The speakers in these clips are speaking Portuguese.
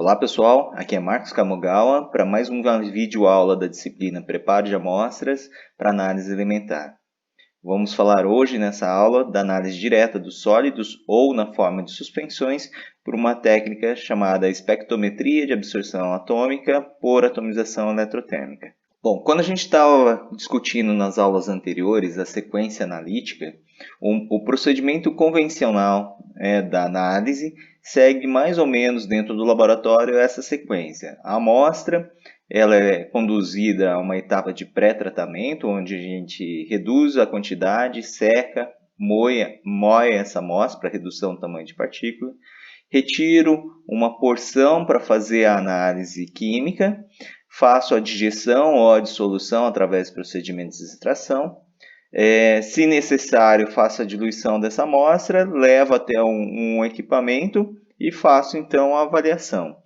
Olá pessoal, aqui é Marcos Kamogawa para mais uma videoaula da disciplina Preparo de Amostras para Análise Elementar. Vamos falar hoje nessa aula da análise direta dos sólidos ou na forma de suspensões por uma técnica chamada espectrometria de absorção atômica por atomização eletrotérmica. Bom, quando a gente estava discutindo nas aulas anteriores a sequência analítica, o procedimento convencional da análise segue mais ou menos dentro do laboratório essa sequência. A amostra ela é conduzida a uma etapa de pré-tratamento, onde a gente reduz a quantidade, seca, moe essa amostra para redução do tamanho de partícula, retiro uma porção para fazer a análise química, faço a digestão ou a dissolução através de procedimentos de extração. Se necessário, faço a diluição dessa amostra, levo até um equipamento e faço então a avaliação.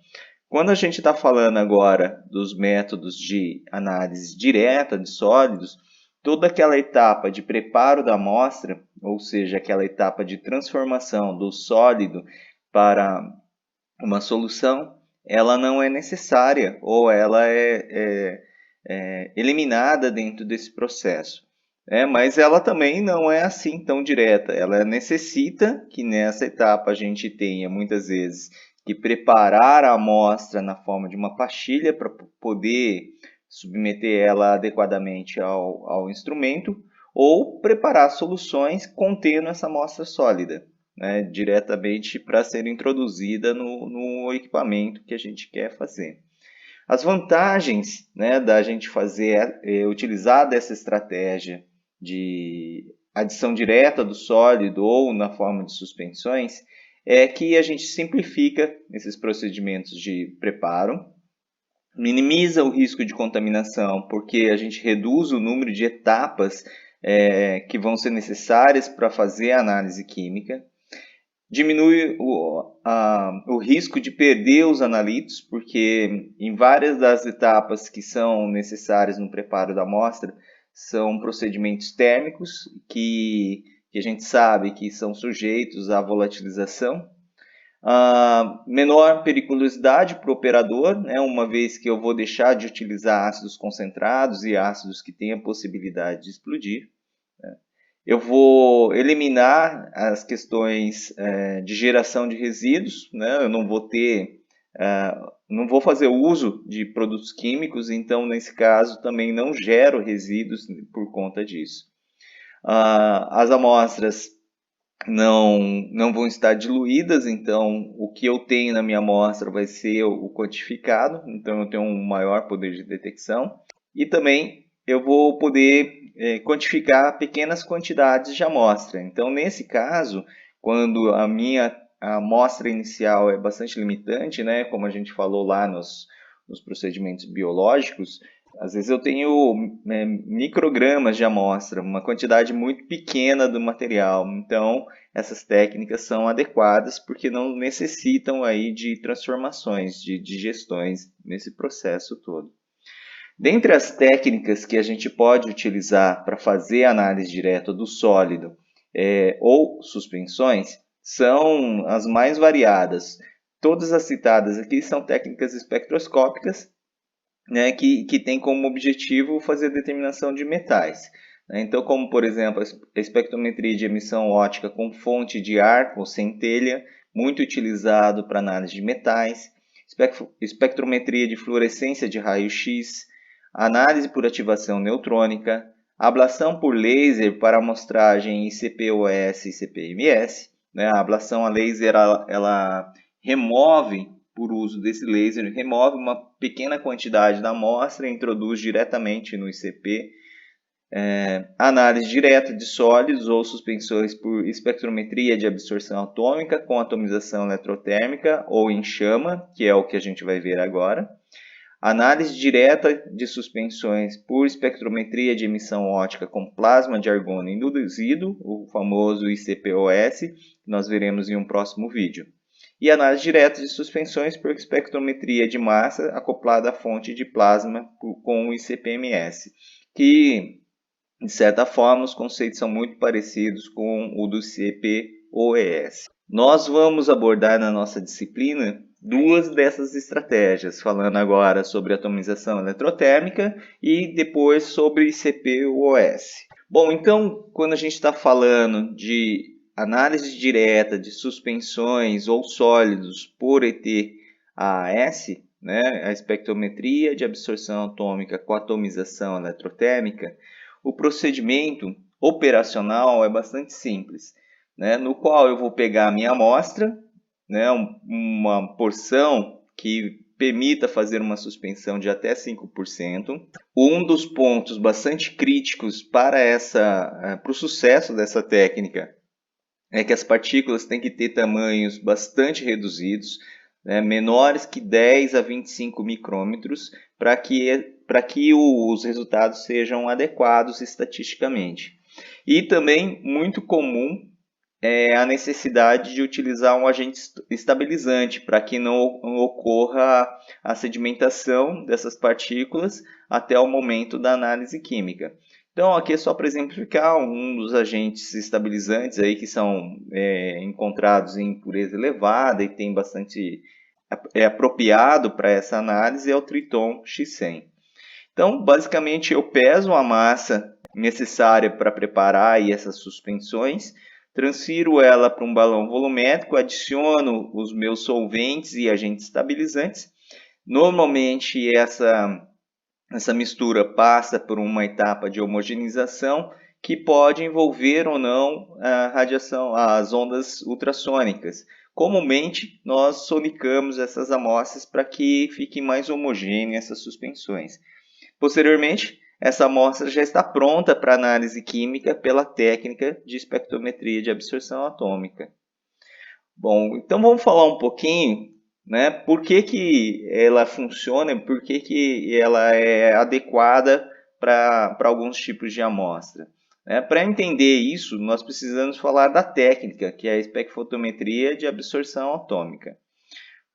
Quando a gente está falando agora dos métodos de análise direta de sólidos, toda aquela etapa de preparo da amostra, ou seja, aquela etapa de transformação do sólido para uma solução, ela não é necessária ou ela é eliminada dentro desse processo. Mas ela também não é assim tão direta. Ela necessita que nessa etapa a gente tenha muitas vezes que preparar a amostra na forma de uma pastilha para poder submeter ela adequadamente ao instrumento ou preparar soluções contendo essa amostra sólida, diretamente para ser introduzida no equipamento que a gente quer fazer. As vantagens da gente utilizar dessa estratégia de adição direta do sólido ou na forma de suspensões é que a gente simplifica esses procedimentos de preparo, minimiza o risco de contaminação porque a gente reduz o número de etapas que vão ser necessárias para fazer a análise química, diminui o risco de perder os analíticos, porque em várias das etapas que são necessárias no preparo da amostra, são procedimentos térmicos que a gente sabe que são sujeitos à volatilização. Menor periculosidade para o operador, uma vez que eu vou deixar de utilizar ácidos concentrados e ácidos que têm a possibilidade de explodir. Eu vou eliminar as questões de geração de resíduos, eu não vou fazer uso de produtos químicos, então nesse caso também não gero resíduos por conta disso. As amostras não vão estar diluídas, então o que eu tenho na minha amostra vai ser o quantificado, então eu tenho um maior poder de detecção e também eu vou poder quantificar pequenas quantidades de amostra. Então, nesse caso, quando a minha amostra inicial é bastante limitante, como a gente falou lá nos procedimentos biológicos, às vezes eu tenho microgramas de amostra, uma quantidade muito pequena do material. Então, essas técnicas são adequadas porque não necessitam aí de transformações, de digestões nesse processo todo. Dentre as técnicas que a gente pode utilizar para fazer a análise direta do sólido ou suspensões, são as mais variadas. Todas as citadas aqui são técnicas espectroscópicas, que têm como objetivo fazer a determinação de metais. Então, como por exemplo, a espectrometria de emissão óptica com fonte de arco ou centelha, muito utilizado para análise de metais, espectrometria de fluorescência de raio-x, análise por ativação neutrônica, ablação por laser para amostragem ICP-OS e ICP-MS. A ablação a laser ela remove, por uso desse laser, remove uma pequena quantidade da amostra e introduz diretamente no ICP. Análise direta de sólidos ou suspensões por espectrometria de absorção atômica com atomização eletrotérmica ou em chama, que é o que a gente vai ver agora. Análise direta de suspensões por espectrometria de emissão óptica com plasma de argônio induzido, o famoso ICP-OS, que nós veremos em um próximo vídeo. E análise direta de suspensões por espectrometria de massa acoplada à fonte de plasma com o ICP-MS, que, de certa forma, os conceitos são muito parecidos com o do ICP-OES. Nós vamos abordar na nossa disciplina duas dessas estratégias, falando agora sobre atomização eletrotérmica e depois sobre CPUOS. Bom, então, quando a gente está falando de análise direta de suspensões ou sólidos por ETAAS, né, a espectrometria de absorção atômica com atomização eletrotérmica, o procedimento operacional é bastante simples, né, no qual eu vou pegar a minha amostra, né, uma porção que permita fazer uma suspensão de até 5%. Um dos pontos bastante críticos para o sucesso dessa técnica é que as partículas têm que ter tamanhos bastante reduzidos, né, menores que 10 a 25 micrômetros, para que os resultados sejam adequados estatisticamente. E também muito comum a necessidade de utilizar um agente estabilizante para que não ocorra a sedimentação dessas partículas até o momento da análise química. Então, aqui é só para exemplificar um dos agentes estabilizantes aí que são encontrados em pureza elevada e tem bastante apropriado para essa análise é o Triton X100. Então, basicamente, eu peso a massa necessária para preparar aí essas suspensões, transfiro ela para um balão volumétrico, adiciono os meus solventes e agentes estabilizantes. Normalmente, essa mistura passa por uma etapa de homogeneização que pode envolver ou não a radiação, as ondas ultrassônicas. Comumente, nós sonicamos essas amostras para que fiquem mais homogêneas essas suspensões. Posteriormente, essa amostra já está pronta para análise química pela técnica de espectrometria de absorção atômica. Bom, então vamos falar um pouquinho, né, por que ela funciona, por que ela é adequada para alguns tipos de amostra. Para entender isso, nós precisamos falar da técnica, que é a espectrofotometria de absorção atômica.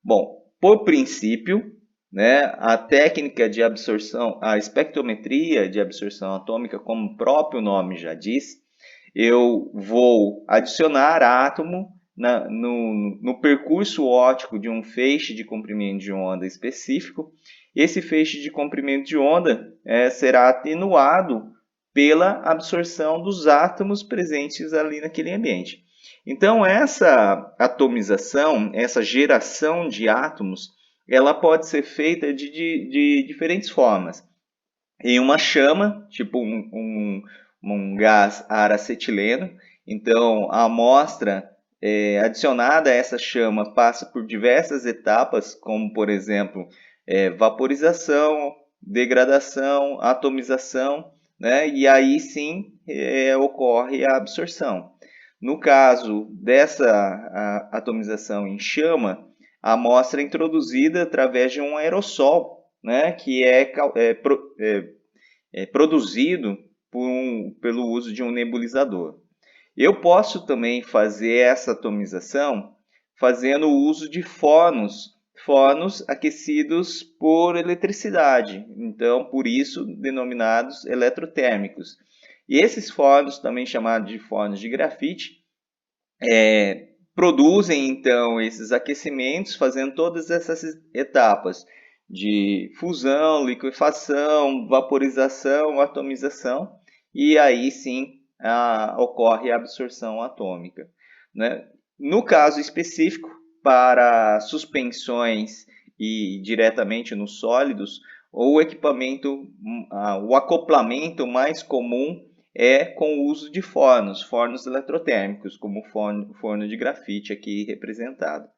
Bom, por princípio, né, a técnica de absorção, a espectrometria de absorção atômica, como o próprio nome já diz, eu vou adicionar átomo no percurso óptico de um feixe de comprimento de onda específico. Esse feixe de comprimento de onda será atenuado pela absorção dos átomos presentes ali naquele ambiente. Então, essa atomização, essa geração de átomos, ela pode ser feita de diferentes formas. Em uma chama, tipo um gás aracetileno, então a amostra adicionada a essa chama passa por diversas etapas, como por exemplo, vaporização, degradação, atomização, né? E aí sim ocorre a absorção. No caso dessa atomização em chama, a amostra é introduzida através de um aerossol, né, que é produzido pelo uso de um nebulizador. Eu posso também fazer essa atomização fazendo o uso de fornos aquecidos por eletricidade, então por isso denominados eletrotérmicos. E esses fornos, também chamados de fornos de grafite, produzem então esses aquecimentos, fazendo todas essas etapas de fusão, liquefação, vaporização, atomização, e aí sim ocorre a absorção atômica, né? No caso específico, para suspensões e diretamente nos sólidos, o acoplamento mais comum é com o uso de fornos eletrotérmicos, como o forno de grafite aqui representado.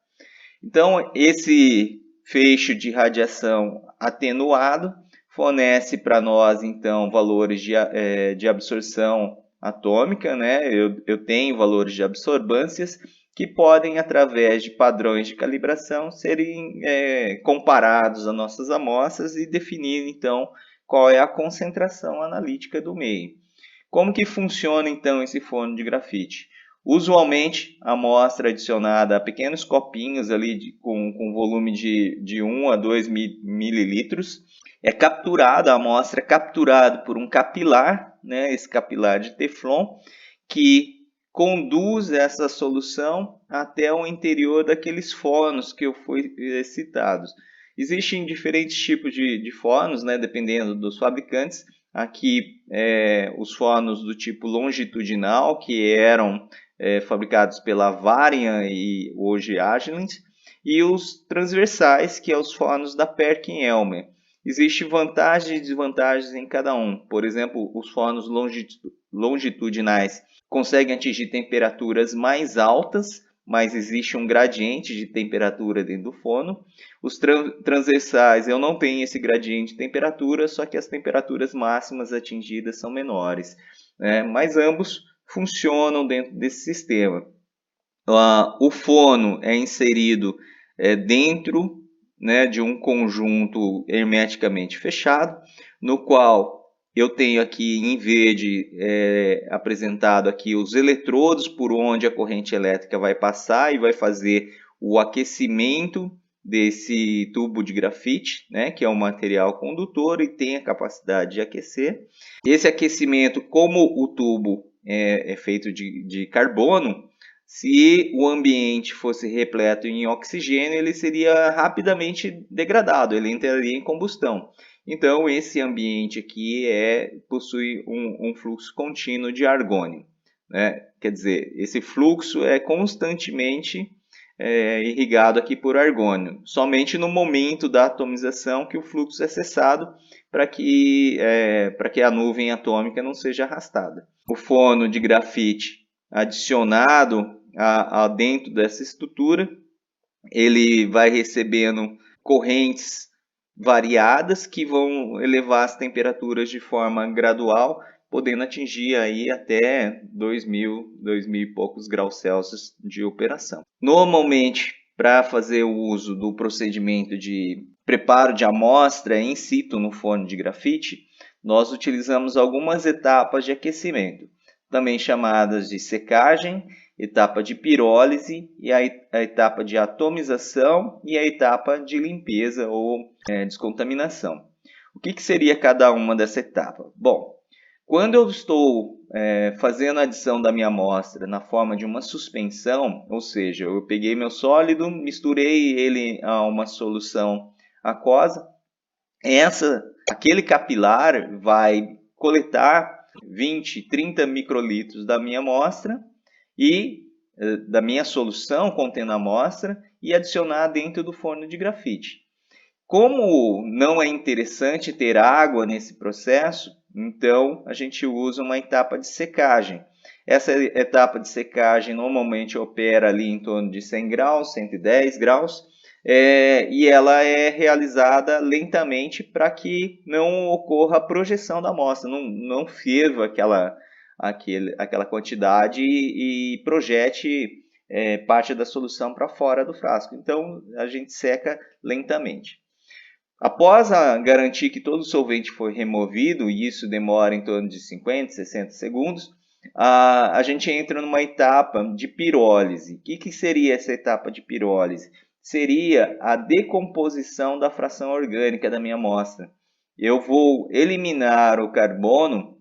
Então, esse feixe de radiação atenuado fornece para nós, então, valores de absorção atômica, né? Eu tenho valores de absorbâncias que podem, através de padrões de calibração, serem comparados às nossas amostras e definir, então, qual é a concentração analítica do meio. Como que funciona, então, esse forno de grafite? Usualmente, a amostra adicionada a pequenos copinhos ali com volume de 1 a 2 mililitros, a amostra é capturada por um capilar, né, esse capilar de Teflon, que conduz essa solução até o interior daqueles fornos que eu fui citados. Existem diferentes tipos de fornos, né, dependendo dos fabricantes. Aqui, os fornos do tipo longitudinal, que eram fabricados pela Varian e hoje Agilent, e os transversais, que são os fornos da Perkin-Elmer. Existem vantagens e desvantagens em cada um. Por exemplo, os fornos longitudinais conseguem atingir temperaturas mais altas, mas existe um gradiente de temperatura dentro do forno. Os transversais, eu não tenho esse gradiente de temperatura, só que as temperaturas máximas atingidas são menores, né? Mas ambos funcionam dentro desse sistema. O forno é inserido dentro, né, de um conjunto hermeticamente fechado, no qual eu tenho aqui em verde apresentado aqui os eletrodos por onde a corrente elétrica vai passar e vai fazer o aquecimento desse tubo de grafite, né, que é um material condutor e tem a capacidade de aquecer. Esse aquecimento, como o tubo é feito de carbono, se o ambiente fosse repleto em oxigênio, ele seria rapidamente degradado, ele entraria em combustão. Então, esse ambiente aqui possui um fluxo contínuo de argônio, né? Quer dizer, esse fluxo é constantemente irrigado aqui por argônio. Somente no momento da atomização que o fluxo é cessado para que a nuvem atômica não seja arrastada. O forno de grafite adicionado dentro dessa estrutura, ele vai recebendo correntes variadas que vão elevar as temperaturas de forma gradual, podendo atingir aí até 2.000 e poucos graus Celsius de operação. Normalmente, para fazer o uso do procedimento de preparo de amostra in situ no forno de grafite, nós utilizamos algumas etapas de aquecimento, também chamadas de secagem, etapa de pirólise e a etapa de atomização e a etapa de limpeza ou descontaminação. O que seria cada uma dessa etapa? Bom, quando eu estou fazendo a adição da minha amostra na forma de uma suspensão, ou seja, eu peguei meu sólido, misturei ele a uma solução aquosa, aquele capilar vai coletar 20, 30 microlitros da minha amostra e da minha solução contendo a amostra e adicionar dentro do forno de grafite. Como não é interessante ter água nesse processo, então a gente usa uma etapa de secagem. Essa etapa de secagem normalmente opera ali em torno de 100 graus, 110 graus, e ela é realizada lentamente para que não ocorra a projeção da amostra, não ferva aquela quantidade e projete parte da solução para fora do frasco. Então a gente seca lentamente. Após garantir que todo o solvente foi removido, e isso demora em torno de 50, 60 segundos, a gente entra numa etapa de pirólise. O que seria essa etapa de pirólise? Seria a decomposição da fração orgânica da minha amostra. Eu vou eliminar o carbono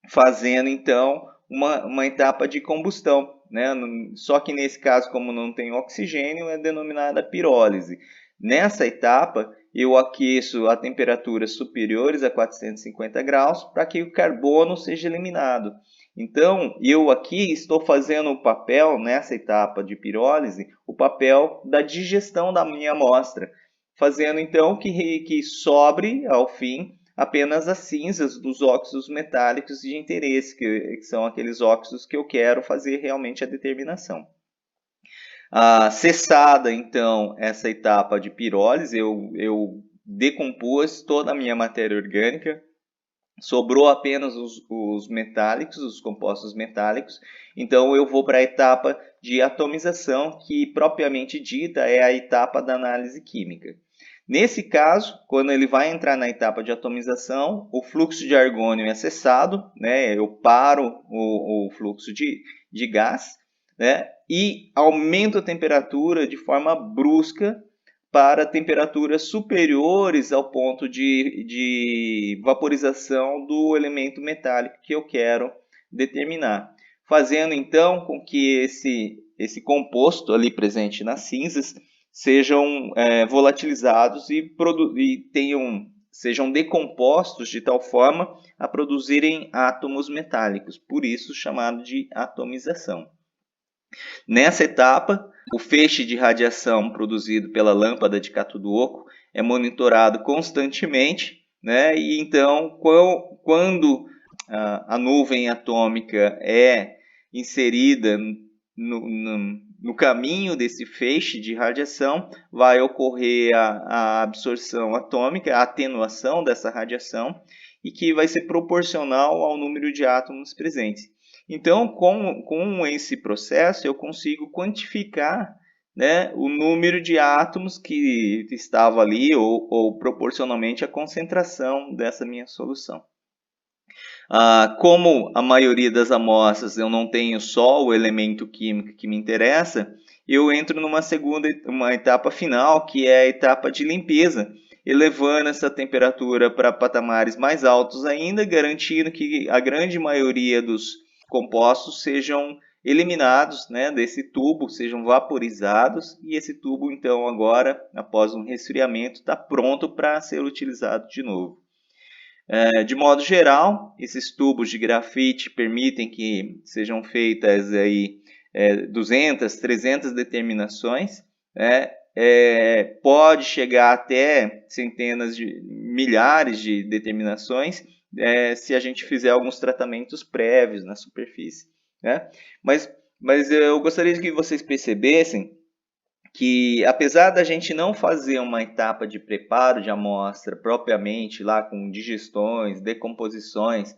fazendo então uma etapa de combustão, né? Só que nesse caso, como não tem oxigênio, é denominada pirólise. Nessa etapa, eu aqueço a temperaturas superiores a 450 graus para que o carbono seja eliminado. Então, eu aqui estou fazendo o papel, nessa etapa de pirólise, o papel da digestão da minha amostra, fazendo então que sobre, ao fim, apenas as cinzas dos óxidos metálicos de interesse, que são aqueles óxidos que eu quero fazer realmente a determinação. Cessada, então, essa etapa de pirólise, eu decompus toda a minha matéria orgânica, sobrou apenas os metálicos, os compostos metálicos, então eu vou para a etapa de atomização, que propriamente dita é a etapa da análise química. Nesse caso, quando ele vai entrar na etapa de atomização, o fluxo de argônio é cessado, né? Eu paro o fluxo de gás, né? E aumento a temperatura de forma brusca para temperaturas superiores ao ponto de vaporização do elemento metálico que eu quero determinar. fazendo então com que esse composto ali presente nas cinzas sejam volatilizados e sejam decompostos de tal forma a produzirem átomos metálicos, por isso chamado de atomização. Nessa etapa, o feixe de radiação produzido pela lâmpada de cátodo oco é monitorado constantemente, né? E então, quando a nuvem atômica é inserida no caminho desse feixe de radiação, vai ocorrer a absorção atômica, a atenuação dessa radiação, e que vai ser proporcional ao número de átomos presentes. Então, com esse processo, eu consigo quantificar, né, o número de átomos que estava ali, ou proporcionalmente a concentração dessa minha solução. Como a maioria das amostras eu não tenho só o elemento químico que me interessa, eu entro uma etapa final, que é a etapa de limpeza, elevando essa temperatura para patamares mais altos ainda, garantindo que a grande maioria dos compostos sejam eliminados, né, desse tubo, sejam vaporizados, e esse tubo então agora, após um resfriamento, está pronto para ser utilizado de novo. De modo geral, esses tubos de grafite permitem que sejam feitas aí, 200, 300 determinações, né? Pode chegar até centenas de milhares de determinações, se a gente fizer alguns tratamentos prévios na superfície, né? Mas eu gostaria que vocês percebessem que, apesar da gente não fazer uma etapa de preparo de amostra propriamente lá com digestões, decomposições,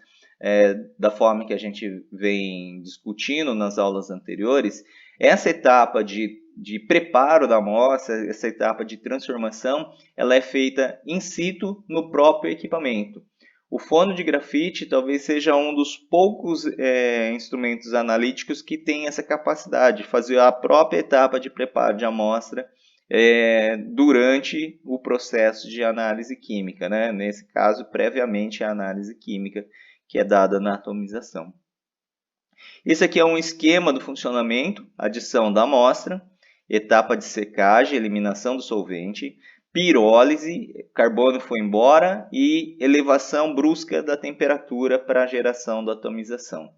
da forma que a gente vem discutindo nas aulas anteriores, essa etapa de preparo da amostra, essa etapa de transformação, ela é feita in situ no próprio equipamento. O forno de grafite talvez seja um dos poucos instrumentos analíticos que tem essa capacidade de fazer a própria etapa de preparo de amostra durante o processo de análise química, né? Nesse caso, previamente a análise química que é dada na atomização. Esse aqui é um esquema do funcionamento: adição da amostra, etapa de secagem, eliminação do solvente, pirólise, carbono foi embora, e elevação brusca da temperatura para a geração da atomização.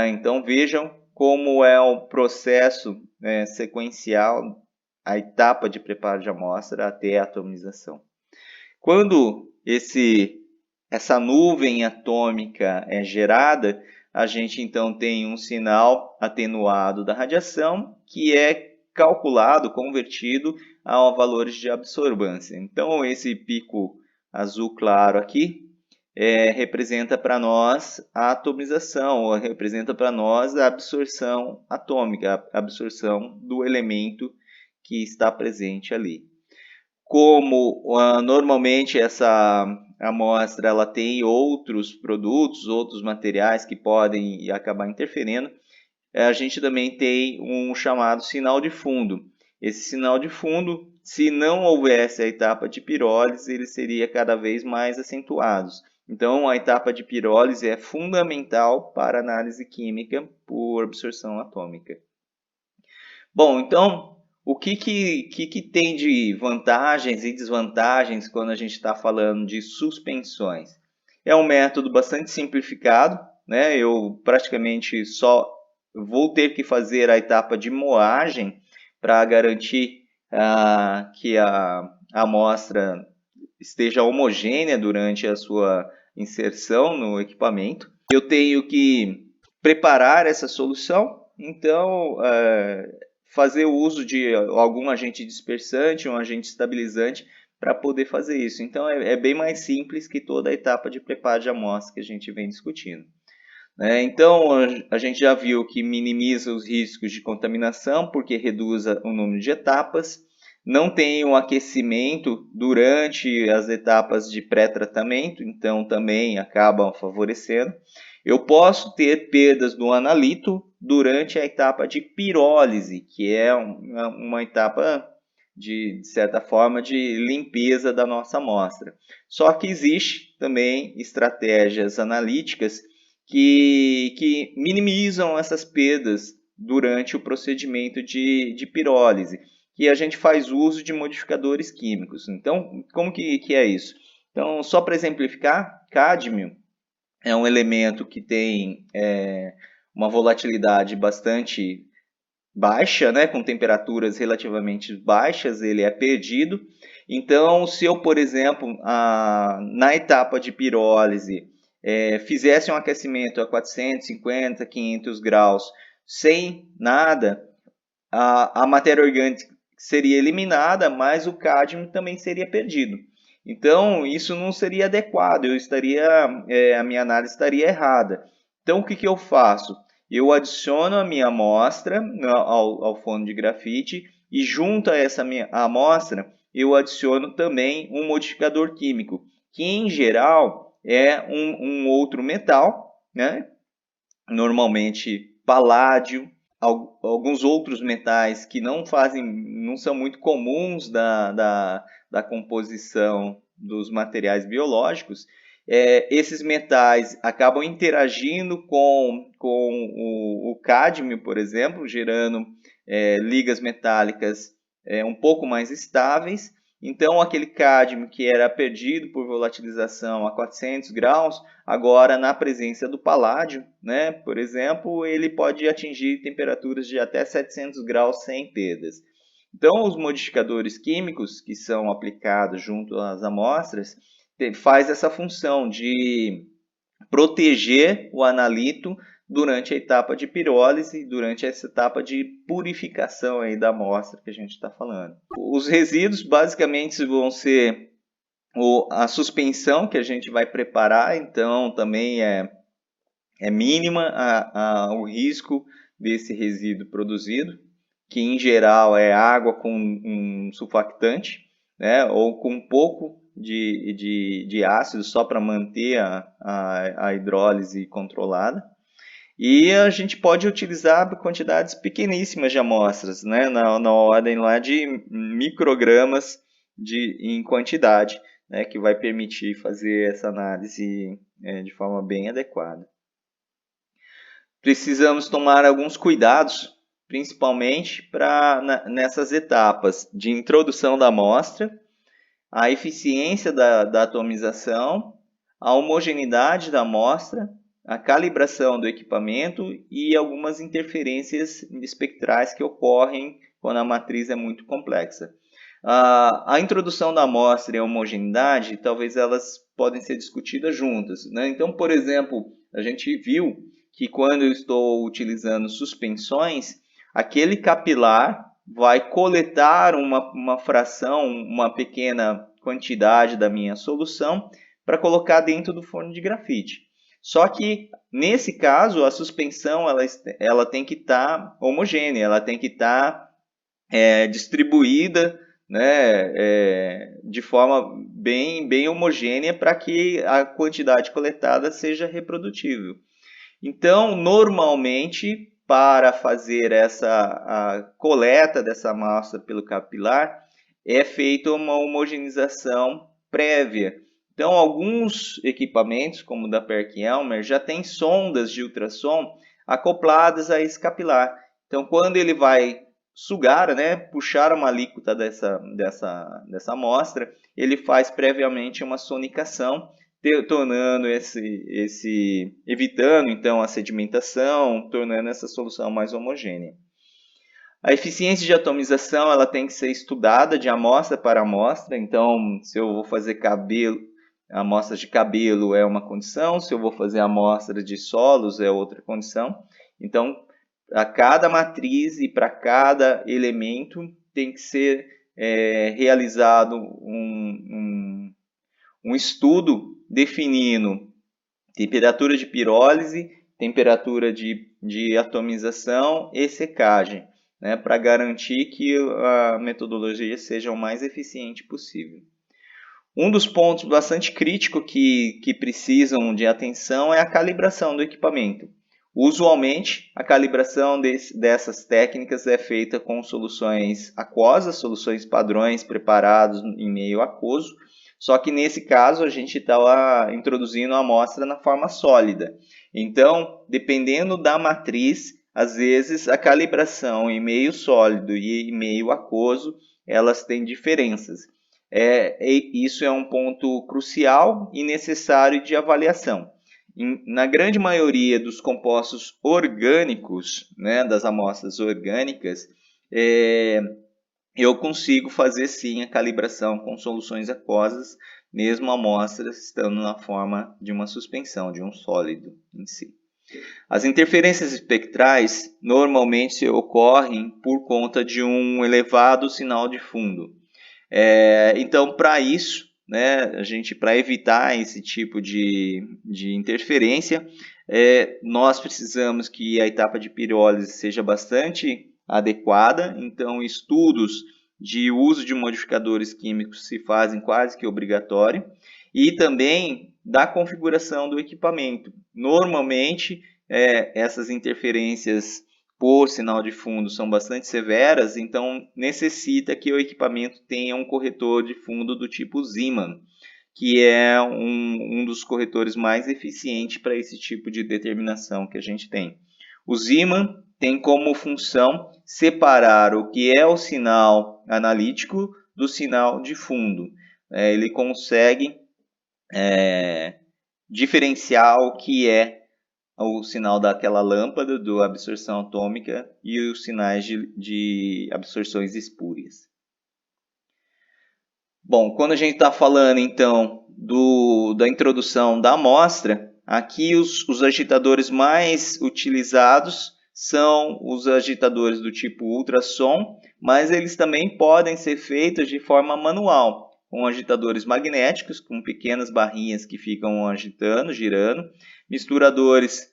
Então vejam como é o processo sequencial, a etapa de preparo de amostra até a atomização. Quando essa nuvem atômica é gerada, a gente então tem um sinal atenuado da radiação, que é calculado, convertido a valores de absorbância. Então, esse pico azul claro aqui representa para nós a atomização, ou representa para nós a absorção atômica, a absorção do elemento que está presente ali. Como normalmente essa amostra ela tem outros produtos, outros materiais que podem acabar interferindo, a gente também tem um chamado sinal de fundo. Esse sinal de fundo, se não houvesse a etapa de pirólise, ele seria cada vez mais acentuado. Então, a etapa de pirólise é fundamental para a análise química por absorção atômica. Bom, então, o que tem de vantagens e desvantagens quando a gente está falando de suspensões? É um método bastante simplificado, né? Eu praticamente só vou ter que fazer a etapa de moagem para garantir que a amostra esteja homogênea durante a sua inserção no equipamento. Eu tenho que preparar essa solução, então fazer o uso de algum agente dispersante, um agente estabilizante para poder fazer isso. Então é bem mais simples que toda a etapa de preparo de amostra que a gente vem discutindo. Então, a gente já viu que minimiza os riscos de contaminação, porque reduz o número de etapas. Não tem um aquecimento durante as etapas de pré-tratamento, então também acabam favorecendo. Eu posso ter perdas do analito durante a etapa de pirólise, que é uma etapa, de certa forma, de limpeza da nossa amostra. Só que existe também estratégias analíticas que minimizam essas perdas durante o procedimento de pirólise, que a gente faz uso de modificadores químicos. Então, como que é isso? Então, só para exemplificar, cádmio é um elemento que tem uma volatilidade bastante baixa, né, com temperaturas relativamente baixas, ele é perdido. Então, se eu, por exemplo, na etapa de pirólise, fizesse um aquecimento a 450, 500 graus sem nada, a matéria orgânica seria eliminada, mas o cádmio também seria perdido. Então, isso não seria adequado, a minha análise estaria errada. Então, o que eu faço? Eu adiciono a minha amostra ao forno de grafite e junto a essa minha amostra, eu adiciono também um modificador químico, que em geral é um outro metal, né? Normalmente paládio, alguns outros metais que não são muito comuns da composição dos materiais biológicos. Esses metais acabam interagindo com o cádmio, por exemplo, gerando ligas metálicas um pouco mais estáveis. Então, aquele cádmio que era perdido por volatilização a 400 graus, agora na presença do paládio, né, por exemplo, ele pode atingir temperaturas de até 700 graus sem perdas. Então, os modificadores químicos que são aplicados junto às amostras faz essa função de proteger o analito durante a etapa de pirólise, durante essa etapa de purificação aí da amostra que a gente está falando. Os resíduos basicamente vão ser a suspensão que a gente vai preparar, então também é mínima o risco desse resíduo produzido, que em geral é água com um sulfactante, né, ou com um pouco de ácido só para manter a hidrólise controlada. E a gente pode utilizar quantidades pequeníssimas de amostras, né, na ordem lá de microgramas em quantidade, né, que vai permitir fazer essa análise de forma bem adequada. Precisamos tomar alguns cuidados, principalmente nessas etapas de introdução da amostra, a eficiência da atomização, a homogeneidade da amostra, a calibração do equipamento e algumas interferências espectrais que ocorrem quando a matriz é muito complexa. A introdução da amostra e a homogeneidade, talvez elas podem ser discutidas juntas, né? Então, por exemplo, a gente viu que quando eu estou utilizando suspensões, aquele capilar vai coletar uma fração, uma pequena quantidade da minha solução para colocar dentro do forno de grafite. Só que, nesse caso, a suspensão ela tem que estar homogênea, ela tem que estar distribuída, né, de forma bem homogênea para que a quantidade coletada seja reprodutível. Então, normalmente, para fazer a coleta dessa amostra pelo capilar, é feita uma homogeneização prévia. Então, alguns equipamentos, como o da PerkInelmer, já tem sondas de ultrassom acopladas a esse capilar. Então, quando ele vai sugar, né, puxar uma alíquota dessa amostra, ele faz previamente uma sonicação, tornando evitando então a sedimentação, tornando essa solução mais homogênea. A eficiência de atomização ela tem que ser estudada de amostra para amostra. Então, se eu vou fazer amostras de cabelo é uma condição, se eu vou fazer amostras de solos é outra condição. Então, para cada matriz e para cada elemento tem que ser realizado um estudo definindo temperatura de pirólise, temperatura de atomização e secagem, né, para garantir que a metodologia seja o mais eficiente possível. Um dos pontos bastante críticos que precisam de atenção é a calibração do equipamento. Usualmente, a calibração dessas técnicas é feita com soluções aquosas, soluções padrões preparados em meio aquoso, só que nesse caso a gente está introduzindo a amostra na forma sólida. Então, dependendo da matriz, às vezes a calibração em meio sólido e em meio aquoso, elas têm diferenças. Isso é um ponto crucial e necessário de avaliação. Na grande maioria dos compostos orgânicos, né, das amostras orgânicas, eu consigo fazer sim a calibração com soluções aquosas, mesmo a amostra estando na forma de uma suspensão, de um sólido em si. As interferências espectrais normalmente ocorrem por conta de um elevado sinal de fundo. Então, para isso, né, para evitar esse tipo de interferência, nós precisamos que a etapa de pirólise seja bastante adequada. Então, estudos de uso de modificadores químicos se fazem quase que obrigatório, e também da configuração do equipamento. Normalmente, essas interferências por sinal de fundo são bastante severas, então necessita que o equipamento tenha um corretor de fundo do tipo Zeeman, que é um dos corretores mais eficientes para esse tipo de determinação que a gente tem. O Zeeman tem como função separar o que é o sinal analítico do sinal de fundo. Ele consegue diferenciar o que é o sinal daquela lâmpada, da absorção atômica, e os sinais de absorções espúrias. Bom, quando a gente está falando então da introdução da amostra, aqui os agitadores mais utilizados são os agitadores do tipo ultrassom, mas eles também podem ser feitos de forma manual, com agitadores magnéticos, com pequenas barrinhas que ficam agitando, girando, misturadores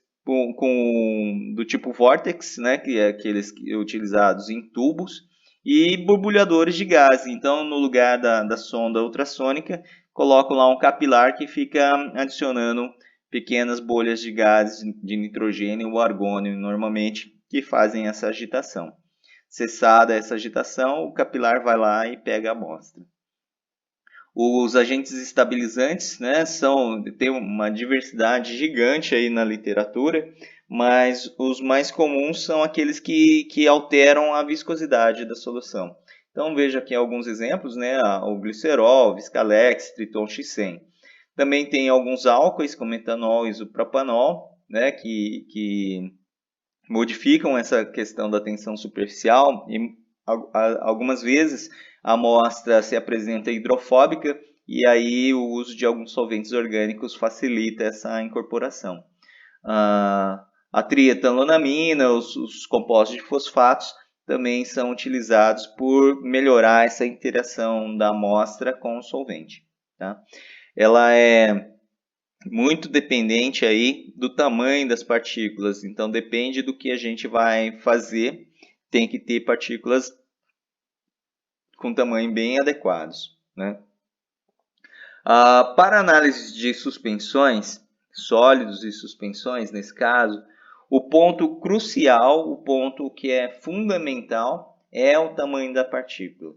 do tipo Vortex, né, que é aqueles utilizados em tubos, e borbulhadores de gás. Então, no lugar da sonda ultrassônica, coloco lá um capilar que fica adicionando pequenas bolhas de gases de nitrogênio ou argônio, normalmente, que fazem essa agitação. Cessada essa agitação, o capilar vai lá e pega a amostra. Os agentes estabilizantes, né, tem uma diversidade gigante aí na literatura, mas os mais comuns são aqueles que alteram a viscosidade da solução. Então veja aqui alguns exemplos, né, o glicerol, Viscalex, Triton X100. Também tem alguns álcoois, como etanol e isopropanol, né, que modificam essa questão da tensão superficial, e algumas vezes a amostra se apresenta hidrofóbica, e aí o uso de alguns solventes orgânicos facilita essa incorporação. A trietanonamina, os compostos de fosfatos, também são utilizados por melhorar essa interação da amostra com o solvente. Tá? Ela é muito dependente aí do tamanho das partículas, então depende do que a gente vai fazer, tem que ter partículas com tamanho bem adequados, né? Para análise de suspensões, sólidos e suspensões, nesse caso, o ponto crucial, o ponto que é fundamental, é o tamanho da partícula.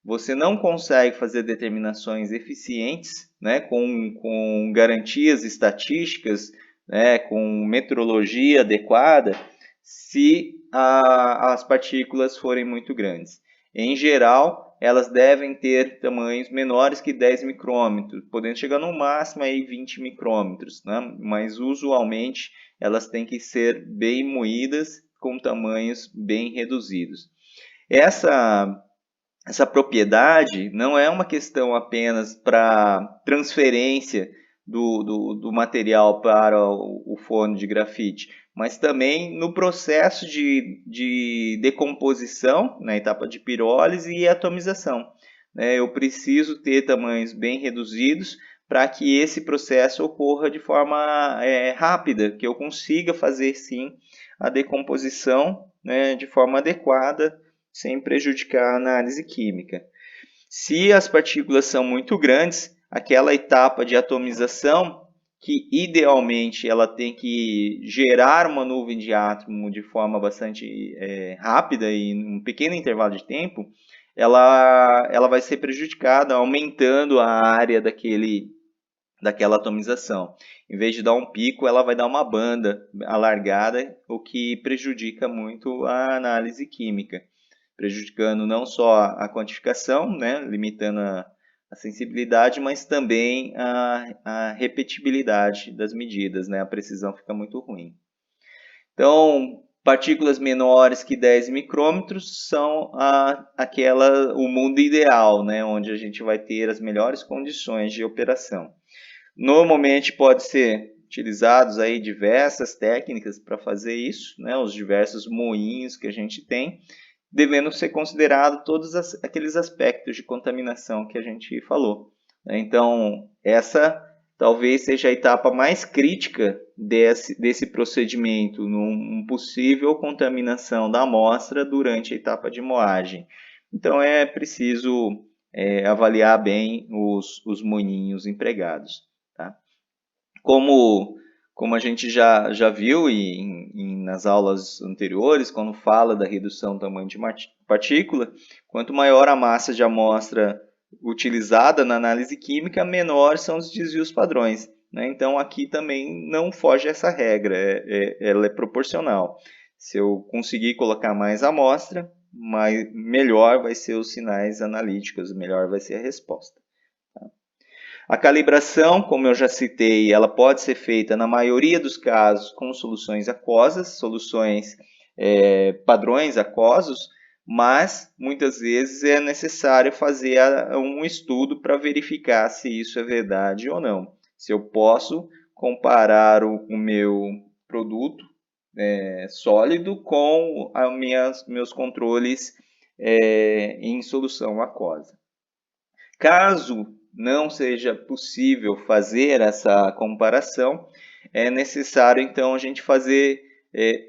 Você não consegue fazer determinações eficientes, né, com garantias estatísticas, né, com metrologia adequada, se as partículas forem muito grandes. Em geral, elas devem ter tamanhos menores que 10 micrômetros, podendo chegar no máximo aí 20 micrômetros, né? Mas usualmente elas têm que ser bem moídas com tamanhos bem reduzidos. Essa propriedade não é uma questão apenas para transferência do material para o forno de grafite, mas também no processo de decomposição, na etapa de pirólise e atomização. Eu preciso ter tamanhos bem reduzidos para que esse processo ocorra de forma rápida, que eu consiga fazer sim a decomposição, né, de forma adequada, sem prejudicar a análise química. Se as partículas são muito grandes, aquela etapa de atomização, que idealmente ela tem que gerar uma nuvem de átomo de forma bastante rápida e em um pequeno intervalo de tempo, ela vai ser prejudicada, aumentando a área daquela atomização. Em vez de dar um pico, ela vai dar uma banda alargada, o que prejudica muito a análise química, prejudicando não só a quantificação, né, limitando a sensibilidade, mas também a repetibilidade das medidas, né, a precisão fica muito ruim. Então, partículas menores que 10 micrômetros são o mundo ideal, né, onde a gente vai ter as melhores condições de operação. Normalmente pode ser utilizados aí diversas técnicas para fazer isso, né, os diversos moinhos que a gente tem, devendo ser considerado todos aqueles aspectos de contaminação que a gente falou. Então, essa talvez seja a etapa mais crítica desse procedimento, numa possível contaminação da amostra durante a etapa de moagem. Então, é preciso avaliar bem os moinhos empregados. Tá? Como a gente já viu nas aulas anteriores, quando fala da redução do tamanho de partícula, quanto maior a massa de amostra utilizada na análise química, menor são os desvios padrões. Né? Então, aqui também não foge essa regra, ela é proporcional. Se eu conseguir colocar mais amostra, melhor vai ser os sinais analíticos, melhor vai ser a resposta. A calibração, como eu já citei, ela pode ser feita na maioria dos casos com soluções aquosas, soluções padrões aquosos, mas muitas vezes é necessário fazer um estudo para verificar se isso é verdade ou não. Se eu posso comparar o meu produto sólido com meus controles em solução aquosa. Caso não seja possível fazer essa comparação, é necessário então a gente fazer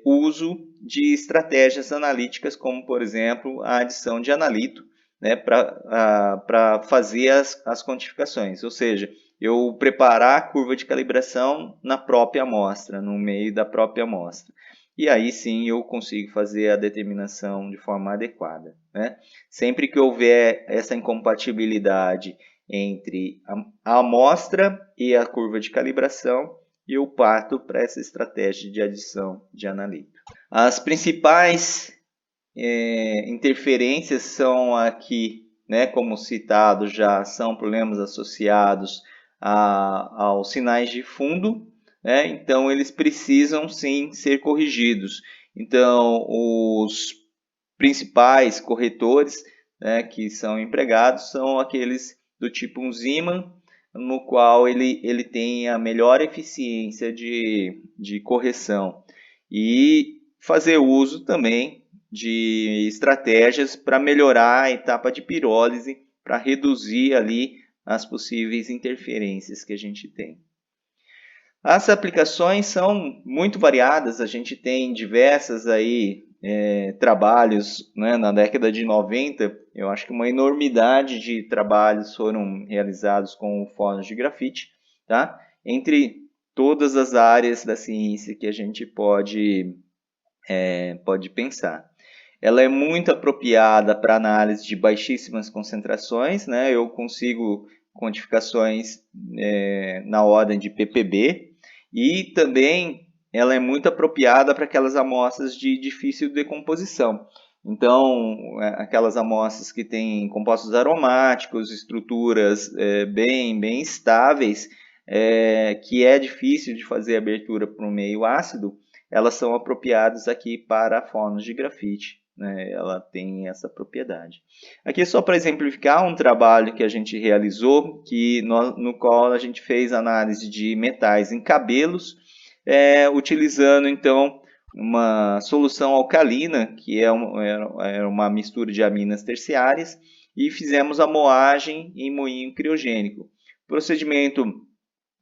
uso de estratégias analíticas, como por exemplo a adição de analito, né, para fazer as quantificações, ou seja, eu preparar a curva de calibração na própria amostra, no meio da própria amostra. E aí sim eu consigo fazer a determinação de forma adequada. Né? Sempre que houver essa incompatibilidade entre a amostra e a curva de calibração, eu parto para essa estratégia de adição de analito. As principais interferências são aqui, né, como citado já, são problemas associados aos sinais de fundo, né? Então eles precisam sim ser corrigidos. Então os principais corretores, né, que são empregados são aqueles do tipo um Zeeman, no qual ele tem a melhor eficiência de correção, e fazer uso também de estratégias para melhorar a etapa de pirólise, para reduzir ali as possíveis interferências que a gente tem. As aplicações são muito variadas, a gente tem diversas aí trabalhos, né, na década de 90, eu acho que uma enormidade de trabalhos foram realizados com fósforos de grafite, tá? Entre todas as áreas da ciência que a gente pode pensar. Ela é muito apropriada para análise de baixíssimas concentrações, né? Eu consigo quantificações na ordem de ppb, e também ela é muito apropriada para aquelas amostras de difícil decomposição. Então, aquelas amostras que têm compostos aromáticos, estruturas bem estáveis, que é difícil de fazer abertura para um meio ácido, elas são apropriadas aqui para fósforos de grafite. Né? Ela tem essa propriedade. Aqui só para exemplificar um trabalho que a gente realizou, no qual a gente fez análise de metais em cabelos, utilizando então uma solução alcalina, que é uma mistura de aminas terciárias, e fizemos a moagem em moinho criogênico. O procedimento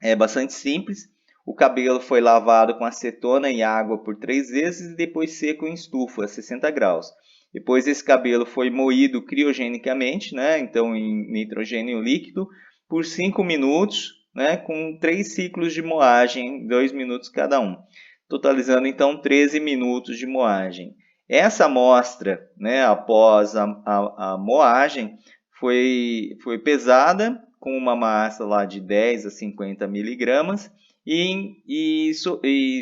é bastante simples. O cabelo foi lavado com acetona e água por 3 vezes e depois seco em estufa a 60 graus. Depois esse cabelo foi moído criogenicamente, né, então em nitrogênio líquido, por 5 minutos, né, com 3 ciclos de moagem, 2 minutos cada um, totalizando então 13 minutos de moagem. Essa amostra, né, após a moagem, foi pesada com uma massa lá de 10 a 50 miligramas e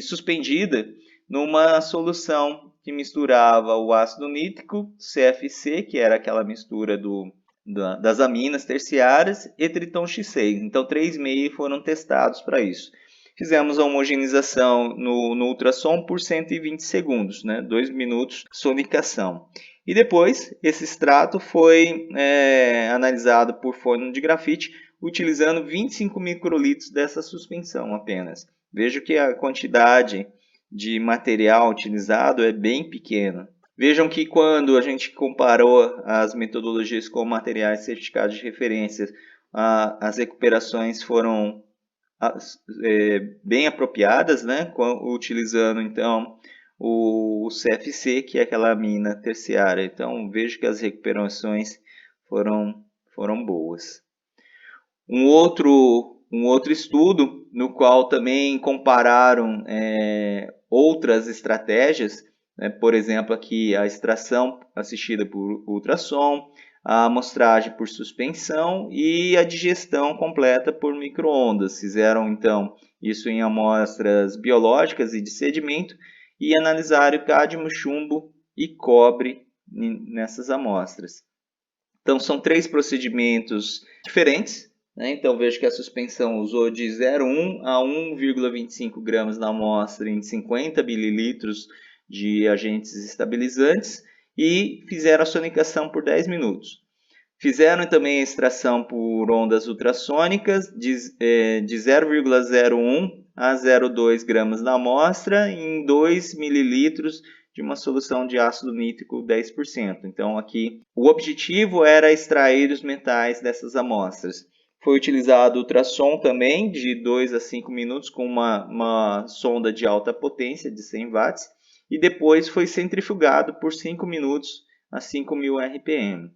suspendida numa solução que misturava o ácido nítrico, CFC, que era aquela mistura das aminas terciárias, e Triton X6. Então, 3 MEI foram testados para isso. Fizemos a homogeneização no ultrassom por 120 segundos, 2 minutos de sonicação. E depois, esse extrato foi analisado por forno de grafite, utilizando 25 microlitros dessa suspensão apenas. Veja que a quantidade de material utilizado é bem pequena. Vejam que quando a gente comparou as metodologias com materiais certificados de referência, as recuperações foram bem apropriadas, utilizando então o CFC, que é aquela amina terciária. Então, vejo que as recuperações foram boas. Um outro estudo, no qual também compararam outras estratégias, por exemplo, aqui a extração assistida por ultrassom, a amostragem por suspensão e a digestão completa por micro-ondas. Fizeram, então, isso em amostras biológicas e de sedimento e analisaram cádmio, chumbo e cobre nessas amostras. Então, são 3 procedimentos diferentes. Então, vejo que a suspensão usou de 0,1 a 1,25 gramas na amostra em 50 mililitros de agentes estabilizantes e fizeram a sonicação por 10 minutos. Fizeram também a extração por ondas ultrassônicas de 0,01 a 0,2 gramas na amostra em 2 mililitros de uma solução de ácido nítrico 10%. Então, aqui o objetivo era extrair os metais dessas amostras. Foi utilizado ultrassom também, de 2 a 5 minutos, com uma sonda de alta potência, de 100 watts, e depois foi centrifugado por 5 minutos a 5.000 RPM.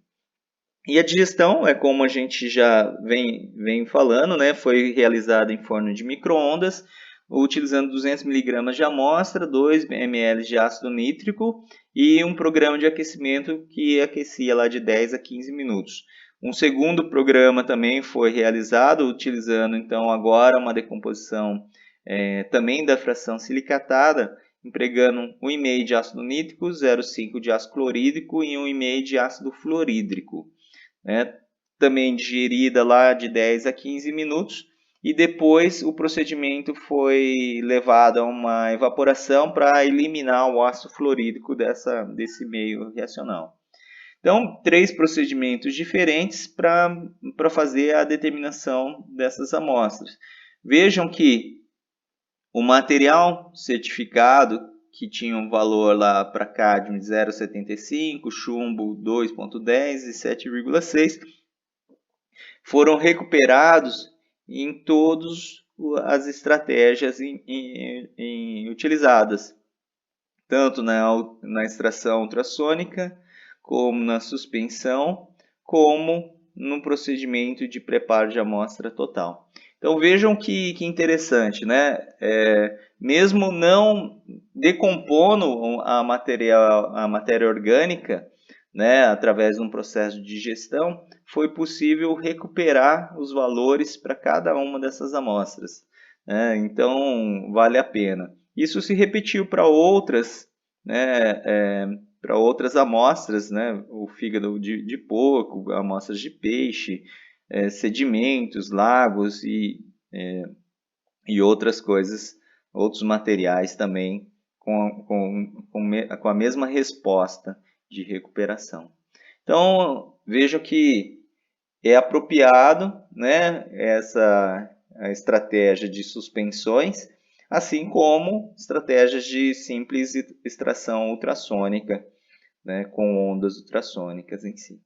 E a digestão, como a gente já vem falando, foi realizada em forno de micro-ondas, utilizando 200 mg de amostra, 2 ml de ácido nítrico e um programa de aquecimento que aquecia lá de 10 a 15 minutos. Um segundo programa também foi realizado, utilizando então agora uma decomposição também da fração silicatada, empregando 1,5 de ácido nítrico, 0,5 de ácido clorídrico e 1,5 de ácido fluorídrico. Também digerida lá de 10 a 15 minutos, e depois o procedimento foi levado a uma evaporação para eliminar o ácido fluorídrico desse meio reacional. Então, 3 procedimentos diferentes para fazer a determinação dessas amostras. Vejam que o material certificado, que tinha um valor lá para cádmio de 0,75, chumbo 2,10 e 7,6, foram recuperados em todas as estratégias utilizadas, tanto na extração ultrassônica, como na suspensão, como no procedimento de preparo de amostra total. Então vejam que interessante, mesmo não decompondo a matéria orgânica, através de um processo de digestão, foi possível recuperar os valores para cada uma dessas amostras. Então vale a pena. Isso se repetiu para outras, para outras amostras, o fígado de porco, amostras de peixe, sedimentos, lagos e outras coisas, outros materiais também com a mesma resposta de recuperação. Então, vejo que é apropriado essa estratégia de suspensões, assim como estratégias de simples extração ultrassônica, com ondas ultrassônicas em si.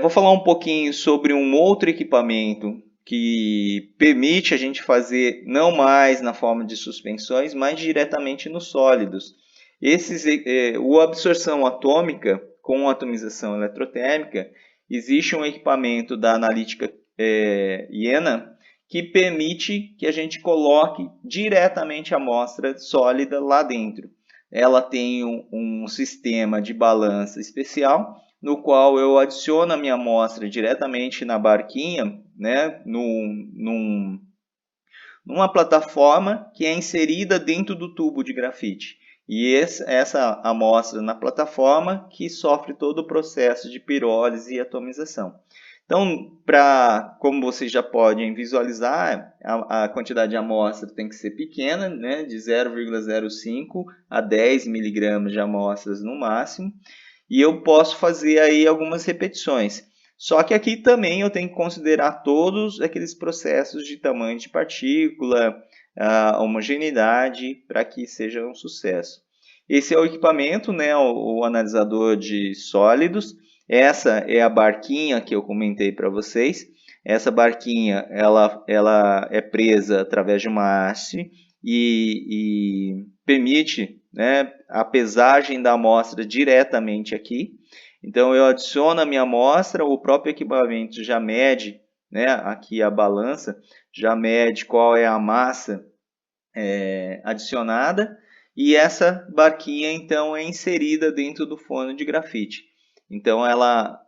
Vou falar um pouquinho sobre um outro equipamento que permite a gente fazer não mais na forma de suspensões, mas diretamente nos sólidos. A absorção atômica com atomização eletrotérmica, existe um equipamento da analítica IENA que permite que a gente coloque diretamente a amostra sólida lá dentro. Ela tem um sistema de balança especial, no qual eu adiciono a minha amostra diretamente na barquinha, né, numa plataforma que é inserida dentro do tubo de grafite. E essa amostra na plataforma que sofre todo o processo de pirólise e atomização. Então, como vocês já podem visualizar, a quantidade de amostra tem que ser pequena, né, de 0,05 a 10 miligramas de amostras no máximo, e eu posso fazer aí algumas repetições. Só que aqui também eu tenho que considerar todos aqueles processos de tamanho de partícula, a homogeneidade, para que seja um sucesso. Esse é o equipamento, né, o analisador de sólidos. Essa é a barquinha que eu comentei para vocês. Essa barquinha ela é presa através de uma haste e permite, né, a pesagem da amostra diretamente aqui. Então, eu adiciono a minha amostra, o próprio equipamento já mede, né, aqui a balança, já mede qual é a massa adicionada, e essa barquinha, então, é inserida dentro do forno de grafite. Então, ela,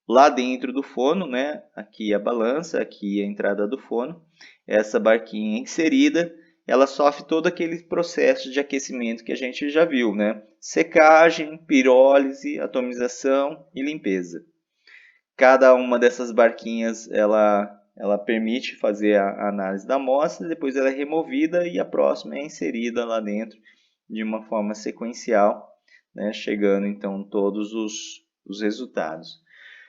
lá dentro do forno, né, aqui a balança, aqui a entrada do forno, essa barquinha inserida, ela sofre todo aquele processo de aquecimento que a gente já viu, né? Secagem, pirólise, atomização e limpeza. Cada uma dessas barquinhas, ela permite fazer a análise da amostra, depois ela é removida e a próxima é inserida lá dentro de uma forma sequencial, né? Chegando então todos os resultados.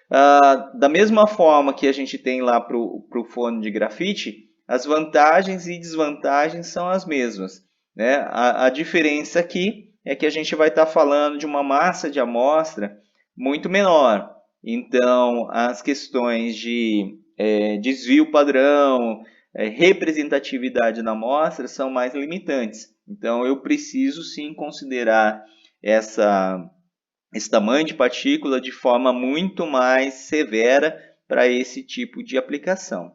Da mesma forma que a gente tem lá para o forno de grafite, as vantagens e desvantagens são as mesmas, né? A diferença aqui é que a gente vai estar falando de uma massa de amostra muito menor. Então, as questões de desvio padrão, representatividade na amostra são mais limitantes. Então, eu preciso sim considerar esse tamanho de partícula de forma muito mais severa para esse tipo de aplicação.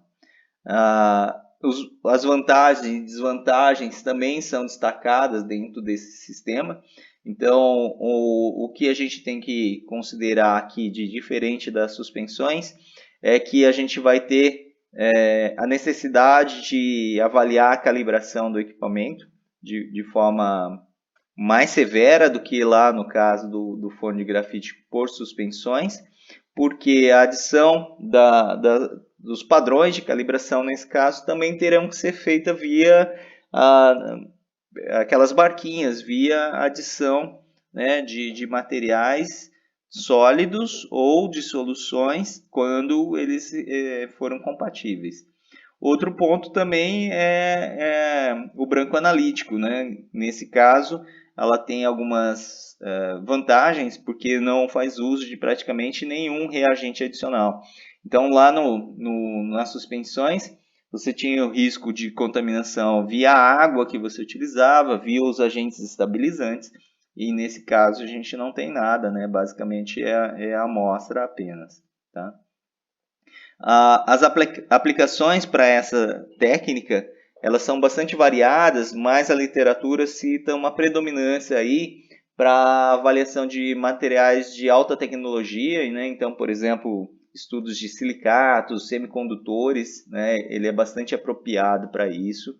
As vantagens e desvantagens também são destacadas dentro desse sistema. Então, o que a gente tem que considerar aqui de diferente das suspensões é que a gente vai ter a necessidade de avaliar a calibração do equipamento de forma mais severa do que lá no caso do forno de grafite por suspensões, porque a adição dos padrões de calibração nesse caso também terão que ser feita via aquelas barquinhas, via adição, né, de materiais sólidos ou de soluções quando eles foram compatíveis. Outro ponto também é o branco analítico, né? Nesse caso, ela tem algumas vantagens, porque não faz uso de praticamente nenhum reagente adicional. Então, lá nas suspensões, você tinha o risco de contaminação via a água que você utilizava, via os agentes estabilizantes, e nesse caso a gente não tem nada, né? Basicamente é a amostra apenas, tá? As aplicações para essa técnica, elas são bastante variadas, mas a literatura cita uma predominância aí para avaliação de materiais de alta tecnologia, né? Então, por exemplo, estudos de silicatos, semicondutores, né? Ele é bastante apropriado para isso.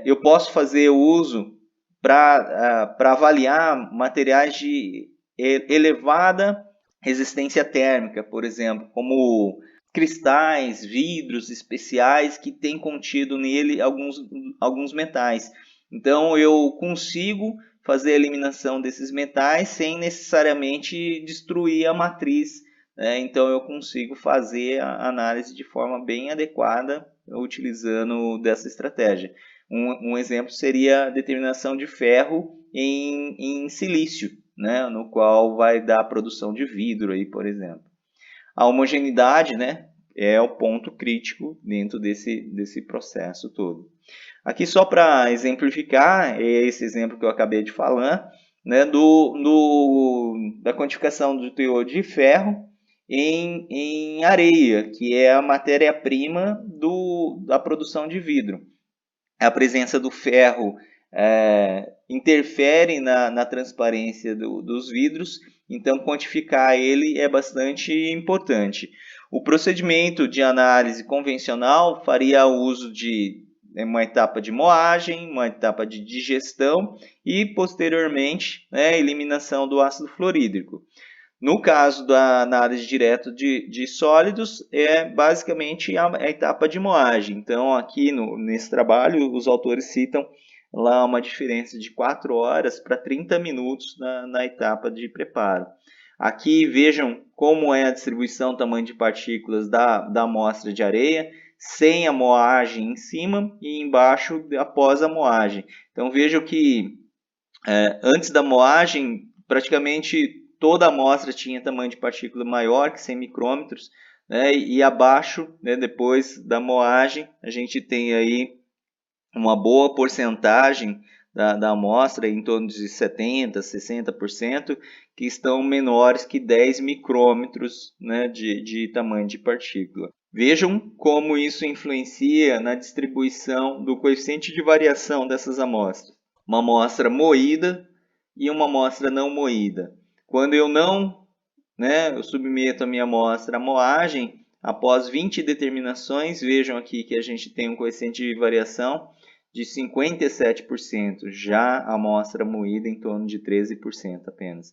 Eu posso fazer uso para avaliar materiais de elevada resistência térmica, por exemplo, como cristais, vidros especiais que têm contido nele alguns metais. Então, eu consigo fazer a eliminação desses metais sem necessariamente destruir a matriz, né? Então, eu consigo fazer a análise de forma bem adequada utilizando dessa estratégia. Um exemplo seria a determinação de ferro em silício, né, no qual vai dar a produção de vidro, aí, por exemplo. A homogeneidade, né, é o ponto crítico dentro desse processo todo. Aqui só para exemplificar, é esse exemplo que eu acabei de falar, né, da quantificação do teor de ferro em areia, que é a matéria-prima da produção de vidro. A presença do ferro interfere na transparência dos vidros então quantificar ele é bastante importante. O procedimento de análise convencional faria uso de uma etapa de moagem, uma etapa de digestão e, posteriormente, eliminação do ácido fluorídrico. No caso da análise direta de sólidos, é basicamente a etapa de moagem. Então, aqui nesse trabalho, os autores citam lá uma diferença de 4 horas para 30 minutos na etapa de preparo. Aqui vejam como é a distribuição tamanho de partículas da amostra de areia, sem a moagem em cima e embaixo após a moagem. Então vejam que antes da moagem, praticamente toda a amostra tinha tamanho de partícula maior que 100 micrômetros, né? E abaixo, depois da moagem, a gente tem aí uma boa porcentagem da amostra, em torno de 70%, 60%, que estão menores que 10 micrômetros, né, de tamanho de partícula. Vejam como isso influencia na distribuição do coeficiente de variação dessas amostras. Uma amostra moída e uma amostra não moída. Quando eu eu submeto a minha amostra à moagem, após 20 determinações, vejam aqui que a gente tem um coeficiente de variação de 57%, já a amostra moída em torno de 13% apenas.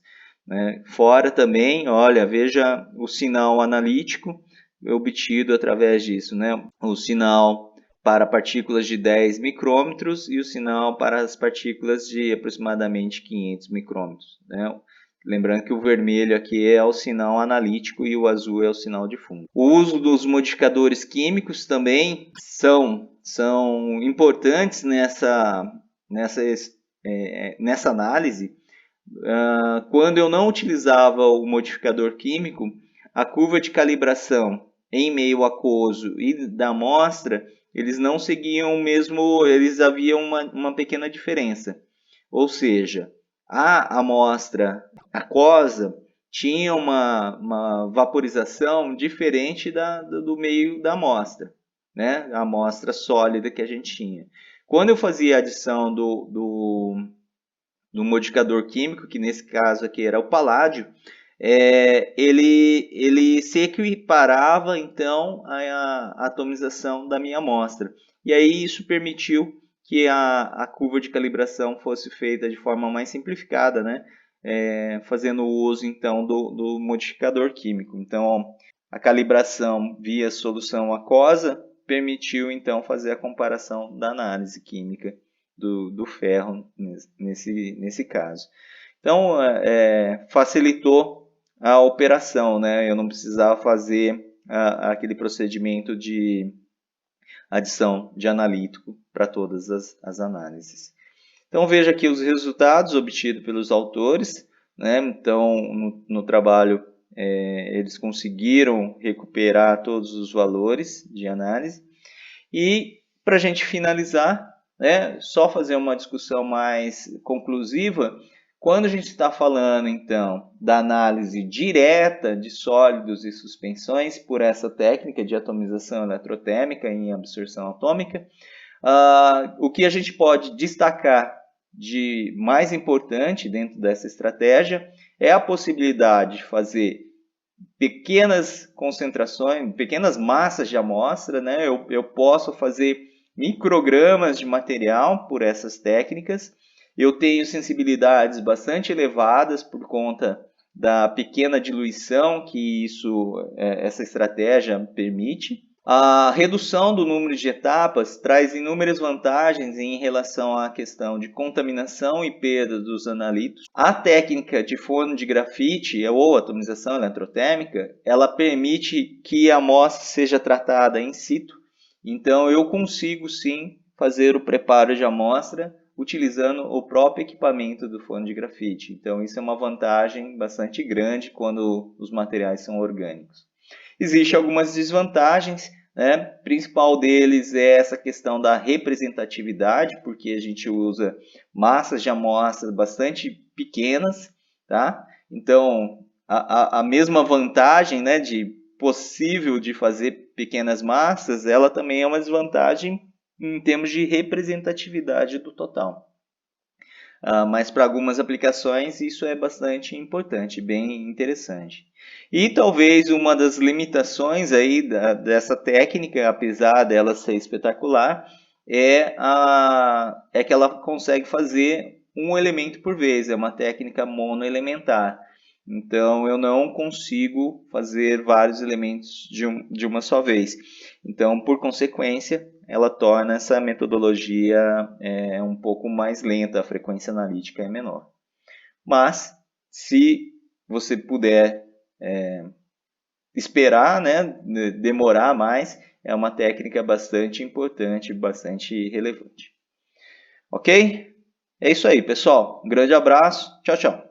Fora também, olha, veja o sinal analítico obtido através disso, o sinal para partículas de 10 micrômetros e o sinal para as partículas de aproximadamente 500 micrômetros. Lembrando que o vermelho aqui é o sinal analítico e o azul é o sinal de fundo. O uso dos modificadores químicos também são importantes nessa análise. Quando eu não utilizava o modificador químico, a curva de calibração em meio aquoso e da amostra, eles não seguiam o mesmo, eles haviam uma pequena diferença. Ou seja, a amostra aquosa tinha uma vaporização diferente do meio da amostra, a amostra sólida que a gente tinha. Quando eu fazia a adição do modificador químico, que nesse caso aqui era o paládio, ele se equiparava então à atomização da minha amostra. E aí isso permitiu que a curva de calibração fosse feita de forma mais simplificada, fazendo uso então do modificador químico. Então a calibração via solução aquosa permitiu então fazer a comparação da análise química do ferro nesse caso. Então facilitou a operação, eu não precisava fazer aquele procedimento de adição de analítico para todas as análises. Então veja aqui os resultados obtidos pelos autores. Então no trabalho eles conseguiram recuperar todos os valores de análise. E para a gente finalizar, só fazer uma discussão mais conclusiva, quando a gente está falando, então, da análise direta de sólidos e suspensões por essa técnica de atomização eletrotérmica em absorção atômica, o que a gente pode destacar de mais importante dentro dessa estratégia é a possibilidade de fazer pequenas concentrações, pequenas massas de amostra, eu posso fazer microgramas de material por essas técnicas. Eu tenho sensibilidades bastante elevadas por conta da pequena diluição que essa estratégia permite. A redução do número de etapas traz inúmeras vantagens em relação à questão de contaminação e perda dos analitos. A técnica de forno de grafite ou atomização eletrotérmica, ela permite que a amostra seja tratada in situ. Então eu consigo sim fazer o preparo de amostra utilizando o próprio equipamento do forno de grafite. Então isso é uma vantagem bastante grande quando os materiais são orgânicos. Existem algumas desvantagens, principal deles é essa questão da representatividade, porque a gente usa massas de amostra bastante pequenas, tá? Então a mesma vantagem, possível de fazer pequenas massas, ela também é uma desvantagem em termos de representatividade do total. mas para algumas aplicações isso é bastante importante, bem interessante. E talvez uma das limitações aí dessa técnica, apesar dela ser espetacular, é que ela consegue fazer um elemento por vez, é uma técnica monoelementar. Então, eu não consigo fazer vários elementos de uma só vez. Então, por consequência, ela torna essa metodologia um pouco mais lenta, a frequência analítica é menor. Mas, se você puder esperar, né, demorar mais, é uma técnica bastante importante, bastante relevante. Ok? É isso aí, pessoal. Um grande abraço. Tchau, tchau.